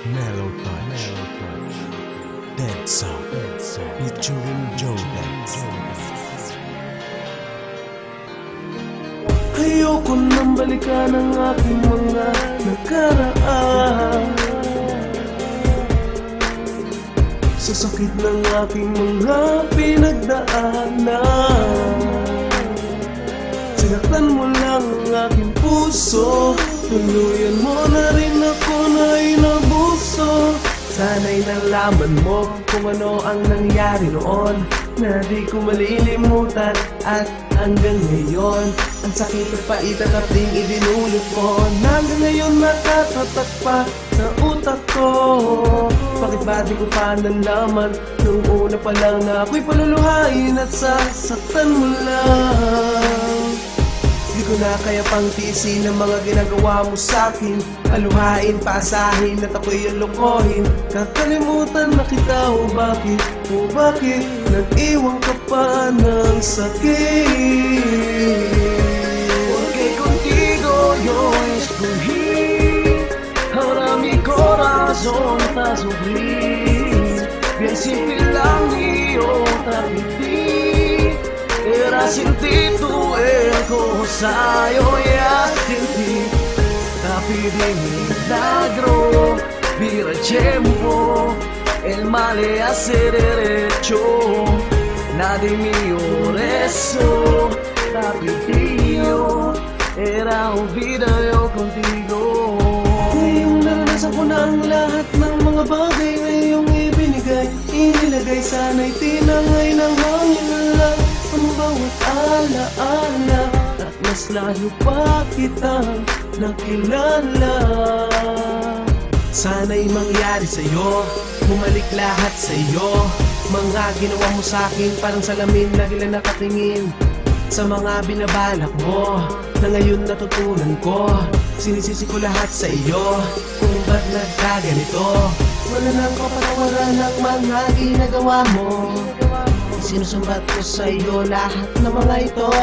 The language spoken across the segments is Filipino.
Mellow Touch, Dead Sound, featuring Joe Dance. Ayoko nang balikan ang aking mga nakaraan. Sa sakit ng aking mga pinagdaanan, sinaktan mo lang ang aking puso, tuluyan mo na rin ako na inabuso. Sana'y nalaman mo kung ano ang nangyari noon, na di ko malilimutan at hanggang ngayon ang sakit at pait at ating idinulot mo. Hanggang ngayon nakatatak pa sa utak ko. Bakit ba di ko pa nalaman nung una pa lang na ako'y paluluhain at sasaktan mo lang? Di ko na kaya pang tiisin ang mga ginagawa mo sa'kin, aluhain, paasahin at ako'y alokohin. Kakalimutan na kita, o bakit nag-iwan ka pa ng sakit? Porque contigo yo escogí, ahora mi corazón está sufrir. Bien simple lang y otra piti, era sin ti tu cosa, yo ya sin ti. Tapi de milagro, vira el tiempo, el mal le hace derecho. Nadie mío eso, tapi tío, era un vida yo contigo. Ngayong naranasan ko na ang lahat ng mga bagay na iyong ibinigay, inilagay, sana'y tinangay ng hangin na lang ang bawat alaala, at mas lalo pa kitang nakilala. Sana'y mangyari sa'yo, bumalik lahat sa'yo. Mga ginawa mo sa'kin parang salamin na ilan nakatingin sa mga binabalak mo, na ngayon natutunan ko. Sinisisi ko lahat sa iyo kung ba't nagkaganito. Wala nang kapatawaran ng mga ginagawa mo. Sinusumbat ko sa iyo lahat ng mga ito.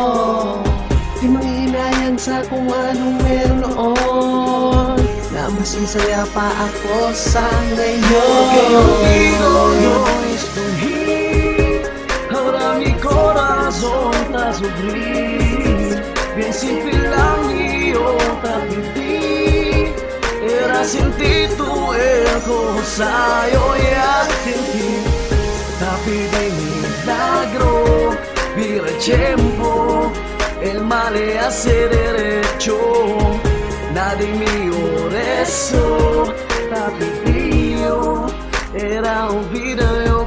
Di manghihinayan sa kung anong meron noon, na mas masaya pa ako sa ngayon. Contigo yo escogí, ahora mi corazón está sufrir. Bien simple lang y otra piti, era sin ti tu cosa, yo ya sin ti. Tapi de milagro, vira el tiempo, el mal le hace derecho. Nadie mío eso, tapi tío, era un video